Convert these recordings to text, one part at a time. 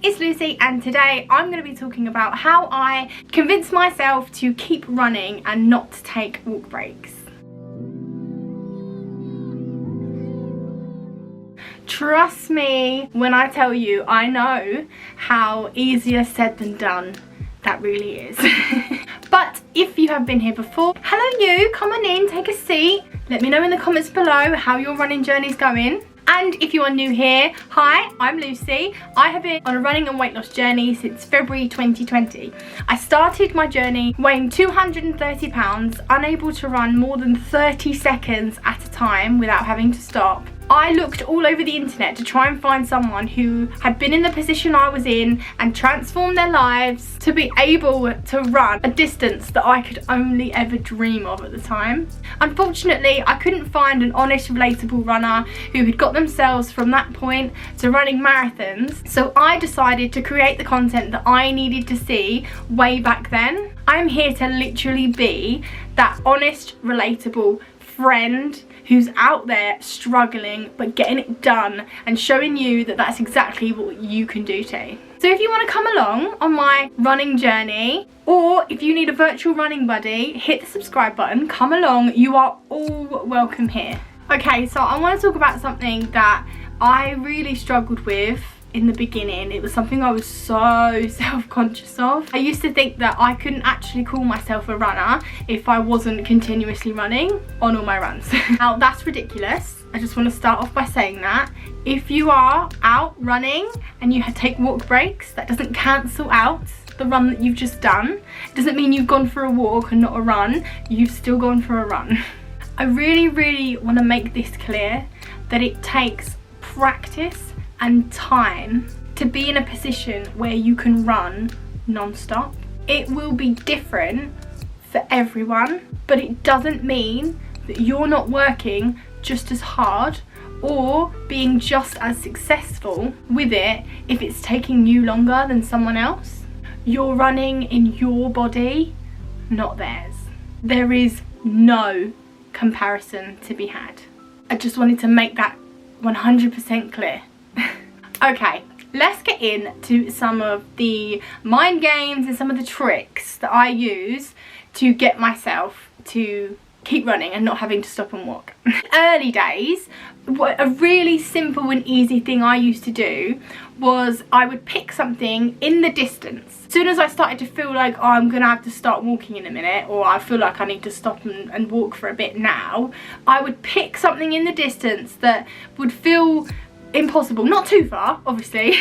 it's Lucy and today I'm going to be talking about how I convince myself to keep running and not to take walk breaks. Trust me when I tell you, I know how easier said than done that really is. But if you have been here before, hello you, come on in, take a seat. Let me know in the comments below how your running journey is going. And if you are new here, hi, I'm Lucy. I have been on a running and weight loss journey since February 2020. I started my journey weighing 230 pounds, unable to run more than 30 seconds at a time without having to stop. I looked all over the internet to try and find someone who had been in the position I was in and transformed their lives to be able to run a distance that I could only ever dream of at the time. Unfortunately, I couldn't find an honest, relatable runner who had got themselves from that point to running marathons, so I decided to create the content that I needed to see way back then. I'm here to literally be that honest, relatable friend who's out there struggling but getting it done and showing you that that's exactly what you can do too. So if you want to come along on my running journey, or if you need a virtual running buddy, hit the subscribe button, come along, you are all welcome here. Okay, so I want to talk about something that I really struggled with in the beginning. It was something I was so self-conscious of. I used to think that I couldn't actually call myself a runner if I wasn't continuously running on all my runs. Now that's ridiculous. I just want to start off by saying that if you are out running and you take walk breaks, that doesn't cancel out the run that you've just done. It doesn't mean you've gone for a walk and not a run. You've still gone for a run. I really want to make this clear that it takes practice and time to be in a position where you can run non-stop. It will be different for everyone, but it doesn't mean that you're not working just as hard or being just as successful with it if it's taking you longer than someone else. You're running in your body, not theirs. There is no comparison to be had. I just wanted to make that 100% clear. Okay, let's get into some of the mind games and some of the tricks that I use to get myself to keep running and not having to stop and walk. Early days, a really simple and easy thing I used to do was I would pick something in the distance. As soon as I started to feel like, oh, I'm gonna have to start walking in a minute, or I feel like I need to stop and walk for a bit now, I would pick something in the distance that would feel impossible, not too far obviously.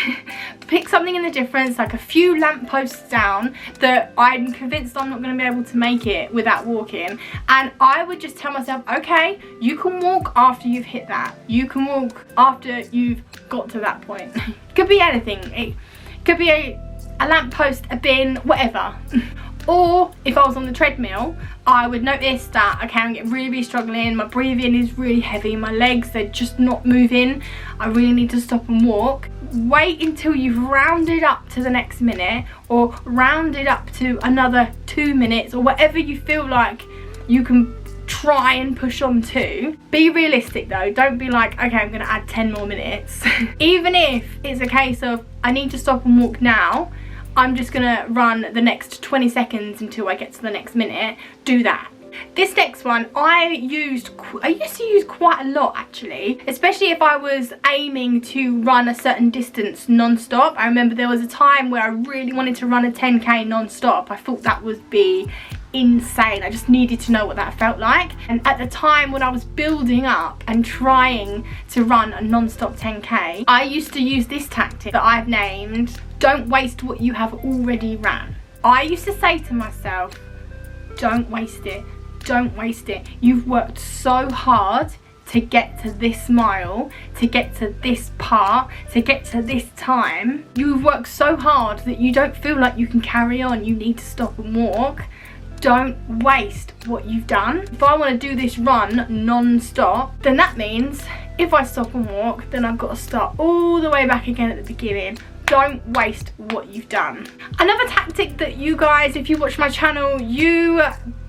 Pick something in the difference, like a few lampposts down, that I'm convinced I'm not going to be able to make it without walking, and I would just tell myself, okay, you can walk after you've hit that, you can walk after you've got to that point. Could be anything, it could be a lamppost, a bin, whatever. Or if I was on the treadmill, I would notice that, okay, I'm really struggling, my breathing is really heavy, my legs, they're just not moving, I really need to stop and walk. Wait until you've rounded up to the next minute, or rounded up to another 2 minutes, or whatever you feel like you can try and push on to. Be realistic though, don't be like, okay, I'm gonna add 10 more minutes. Even if it's a case of, I need to stop and walk now, I'm just gonna run the next 20 seconds until I get to the next minute, do that. This next one I used to use quite a lot actually, especially if I was aiming to run a certain distance non-stop. I remember there was a time where I really wanted to run a 10k non-stop. I thought that would be insane. I just needed to know what that felt like. And at the time when I was building up and trying to run a non-stop 10k, I used to use this tactic that I've named, don't waste what you have already ran. I used to say to myself, don't waste it, don't waste it. You've worked so hard to get to this mile, to get to this part, to get to this time. You've worked so hard that you don't feel like you can carry on, you need to stop and walk. Don't waste what you've done. If I want to do this run non-stop, then that means if I stop and walk, then I've got to start all the way back again at the beginning. Don't waste what you've done. Another tactic that you guys, if you watch my channel, you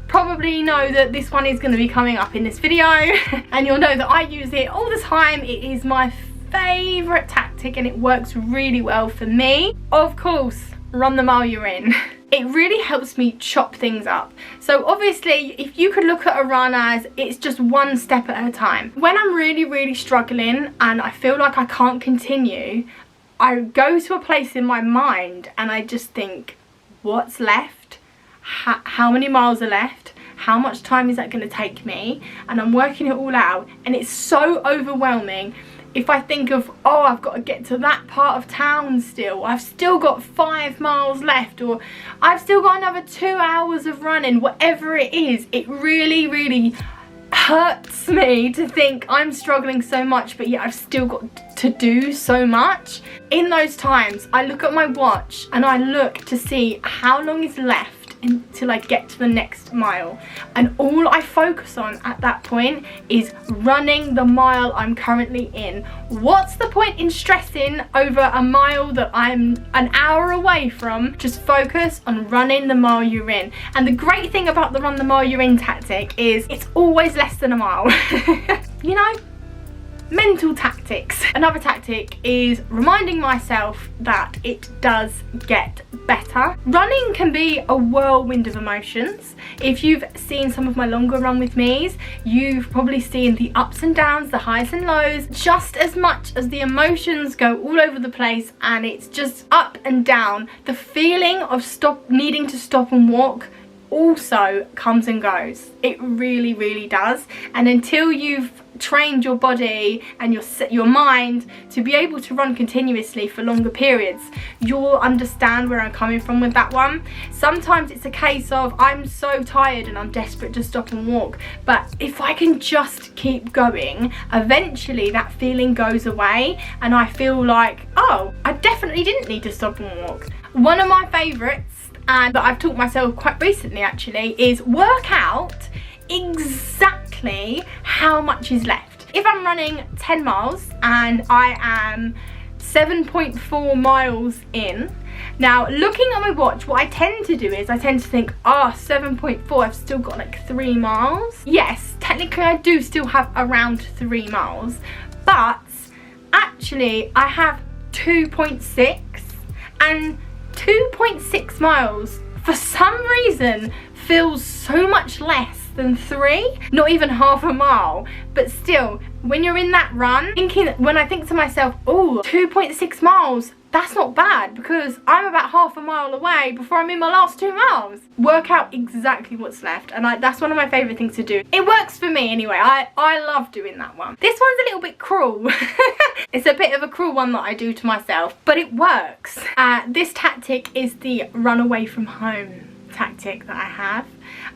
probably know that this one is going to be coming up in this video and you'll know that I use it all the time. It is my favourite tactic tactic and it works really well for me. Of course, run the mile you're in. It really helps me chop things up. So obviously, if you could look at a run as it's just one step at a time. When I'm really struggling and I feel like I can't continue, I go to a place in my mind and I just think, what's left? How many miles are left? How much time is that going to take me? And I'm working it all out, and it's so overwhelming. If I think of, oh, I've got to get to that part of town still, I've still got 5 miles left, or I've still got another 2 hours of running, whatever it is, it really hurts me to think I'm struggling so much, but yet I've still got to do so much. In those times, I look at my watch and I look to see how long is left until I get to the next mile, and all I focus on at that point is running the mile I'm currently in. What's the point in stressing over a mile that I'm an hour away from? Just focus on running the mile you're in. And the great thing about the run the mile you're in tactic is it's always less than a mile. You know, mental tactics. Another tactic is reminding myself that it does get better. Running can be a whirlwind of emotions. If you've seen some of my longer run with me's, you've probably seen the ups and downs, the highs and lows, just as much as the emotions go all over the place and it's just up and down. The feeling of needing to stop and walk also comes and goes. It really does. And until you've trained your body and your mind to be able to run continuously for longer periods, you'll understand where I'm coming from with that one. Sometimes it's a case of I'm so tired and I'm desperate to stop and walk, but if I can just keep going, eventually that feeling goes away and I feel like, oh, I definitely didn't need to stop and walk. One of my favourites, and that I've taught myself quite recently actually, is work out exactly how much is left. If I'm running 10 miles and I am 7.4 miles in, now looking at my watch, what I tend to do is I tend to think, 7.4, I've still got like 3 miles. Yes, technically I do still have around 3 miles, but actually I have 2.6, and 2.6 miles for some reason feels so much less than 3, not even half a mile. But still, when you're in that run, when I think to myself, oh, 2.6 miles, that's not bad because I'm about half a mile away before I'm in my last 2 miles. Work out exactly what's left, and that's one of my favourite things to do. It works for me anyway. I love doing that one. This one's a little bit cruel. It's a bit of a cruel one that I do to myself, but it works. This tactic is the run away from home tactic that I have.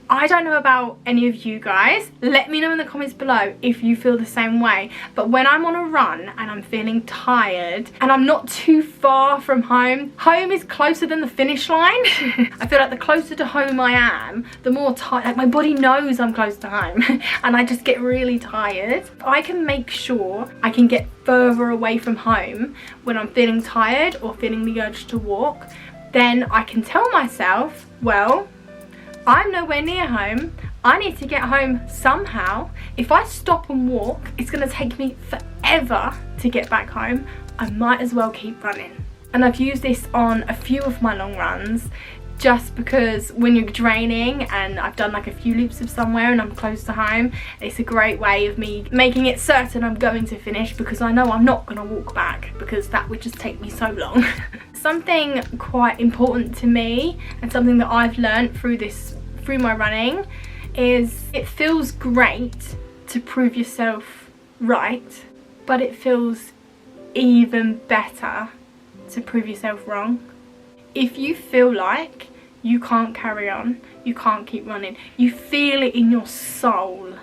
I don't know about any of you guys. Let me know in the comments below if you feel the same way. But when I'm on a run and I'm feeling tired and I'm not too far from home, home is closer than the finish line. I feel like the closer to home I am, the more tired, like my body knows I'm close to home and I just get really tired. I can make sure I can get further away from home when I'm feeling tired or feeling the urge to walk. Then I can tell myself, well, I'm nowhere near home. I need to get home somehow. If I stop and walk, it's going to take me forever to get back home. I might as well keep running. And I've used this on a few of my long runs just because when you're draining and I've done like a few loops of somewhere and I'm close to home, it's a great way of me making it certain I'm going to finish because I know I'm not going to walk back because that would just take me so long. Something quite important to me and something that I've learned through my running is it feels great to prove yourself right, but it feels even better to prove yourself wrong. If you feel like you can't carry on, you can't keep running, you feel it in your soul,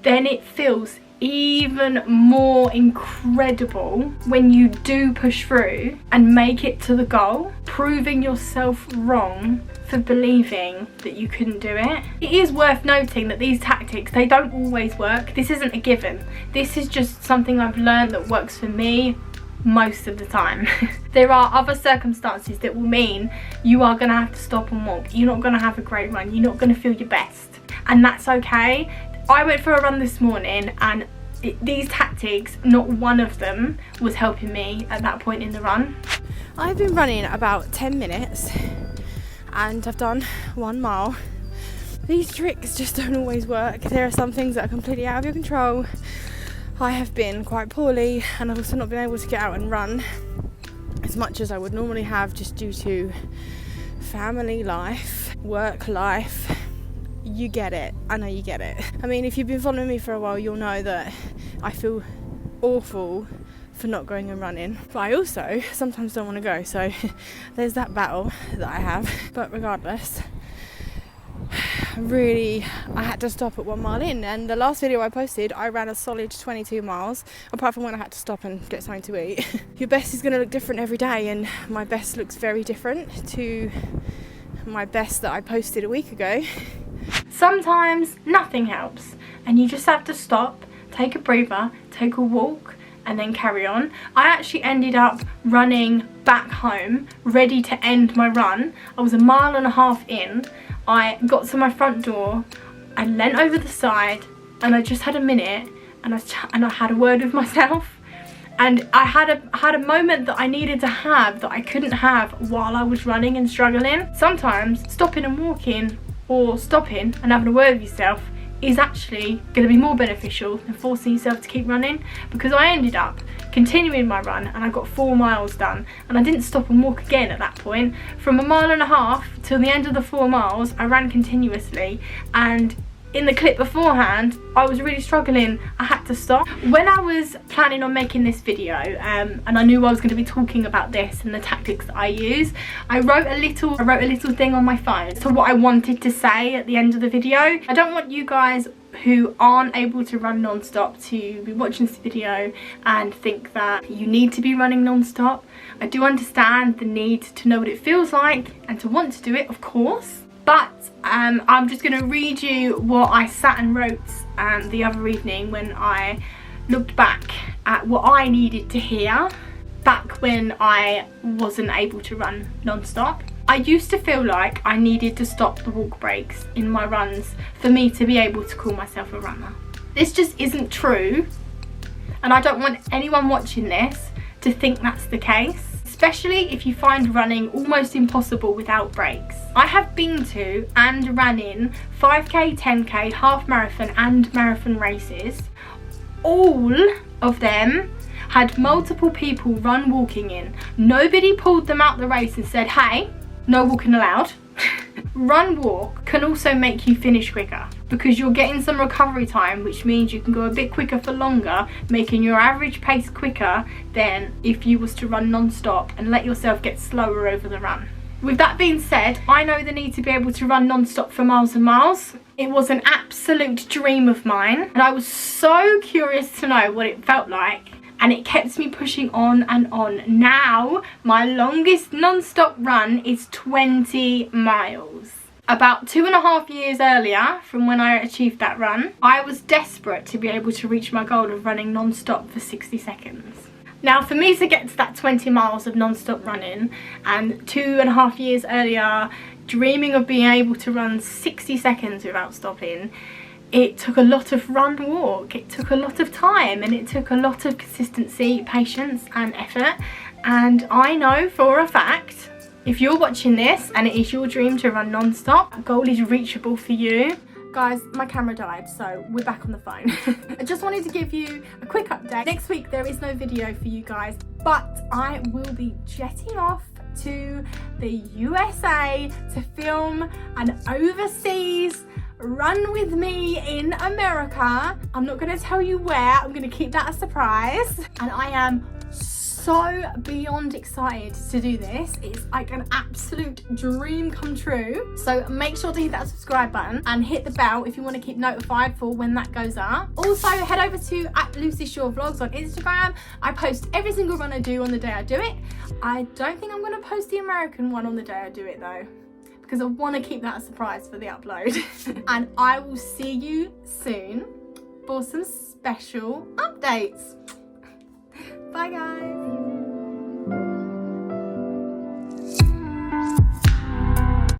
then it feels even more incredible when you do push through and make it to the goal, proving yourself wrong for believing that you couldn't do it. It is worth noting that these tactics, they don't always work. This isn't a given. This is just something I've learned that works for me most of the time. There are other circumstances that will mean you are going to have to stop and walk. You're not going to have a great run. You're not going to feel your best. And that's okay. I went for a run this morning and these tactics, not one of them was helping me at that point in the run. I've been running about 10 minutes and I've done 1 mile. These tricks just don't always work. There are some things that are completely out of your control. I have been quite poorly and I've also not been able to get out and run as much as I would normally have, just due to family life, work life. You get it. I know you get it. I mean, if you've been following me for a while, you'll know that I feel awful for not going and running, but I also sometimes don't want to go, so there's that battle that I have. But regardless, I had to stop at 1 mile in, and the last video I posted, I ran a solid 22 miles, apart from when I had to stop and get something to eat. Your best is going to look different every day, and my best looks very different to my best that I posted a week ago. Sometimes nothing helps and you just have to stop, take a breather, take a walk, and then carry on. I actually ended up running back home, ready to end my run. I was 1.5 miles in. I got to my front door, I leant over the side, and I just had a minute, and I had a word with myself. And I had a moment that I needed to have that I couldn't have while I was running and struggling. Sometimes stopping and walking, or stopping and having a word with yourself, is actually going to be more beneficial than forcing yourself to keep running, because I ended up continuing my run and I got 4 miles done, and I didn't stop and walk again at that point. From 1.5 miles till the end of the 4 miles, I ran continuously, and in the clip beforehand I was really struggling. I had to stop. When I was planning on making this video, and I knew I was going to be talking about this and the tactics that I use, I wrote a little thing on my phone to what I wanted to say at the end of the video. I don't want you guys who aren't able to run non-stop to be watching this video and think that you need to be running non-stop. I do understand the need to know what it feels like and to want to do it, of course. But I'm just going to read you what I sat and wrote the other evening when I looked back at what I needed to hear back when I wasn't able to run non-stop. I used to feel like I needed to stop the walk breaks in my runs for me to be able to call myself a runner. This just isn't true, and I don't want anyone watching this to think that's the case, especially if you find running almost impossible without breaks. I have been to and ran in 5k, 10k, half marathon and marathon races. All of them had multiple people run walking in. Nobody pulled them out the race and said, hey, no walking allowed. Run walk can also make you finish quicker because you're getting some recovery time, which means you can go a bit quicker for longer, making your average pace quicker than if you was to run non-stop and let yourself get slower over the run. With that being said, I know the need to be able to run non-stop for miles and miles. It was an absolute dream of mine, and I was so curious to know what it felt like, and it kept me pushing on and on. Now, my longest non-stop run is 20 miles. About 2.5 years earlier from when I achieved that run, I was desperate to be able to reach my goal of running non-stop for 60 seconds. Now, for me to get to that 20 miles of non-stop running, and 2.5 years earlier dreaming of being able to run 60 seconds without stopping, it took a lot of run walk, it took a lot of time, and it took a lot of consistency, patience and effort. And I know for a fact, if you're watching this and it is your dream to run non-stop, a goal is reachable for you. Guys, my camera died, so we're back on the phone. I just wanted to give you a quick update. Next week there is no video for you guys, but I will be jetting off to the USA to film an overseas run with me in America. I'm not going to tell you where, I'm going to keep that a surprise. And I am so beyond excited to do this. It's like an absolute dream come true. So make sure to hit that subscribe button and hit the bell if you want to keep notified for when that goes up. Also, head over to @LucyShawVlogs on Instagram. I post every single run I do on the day I do it. I don't think I'm going to post the American one on the day I do it though, because I want to keep that a surprise for the upload. And I will see you soon for some special updates. Bye guys.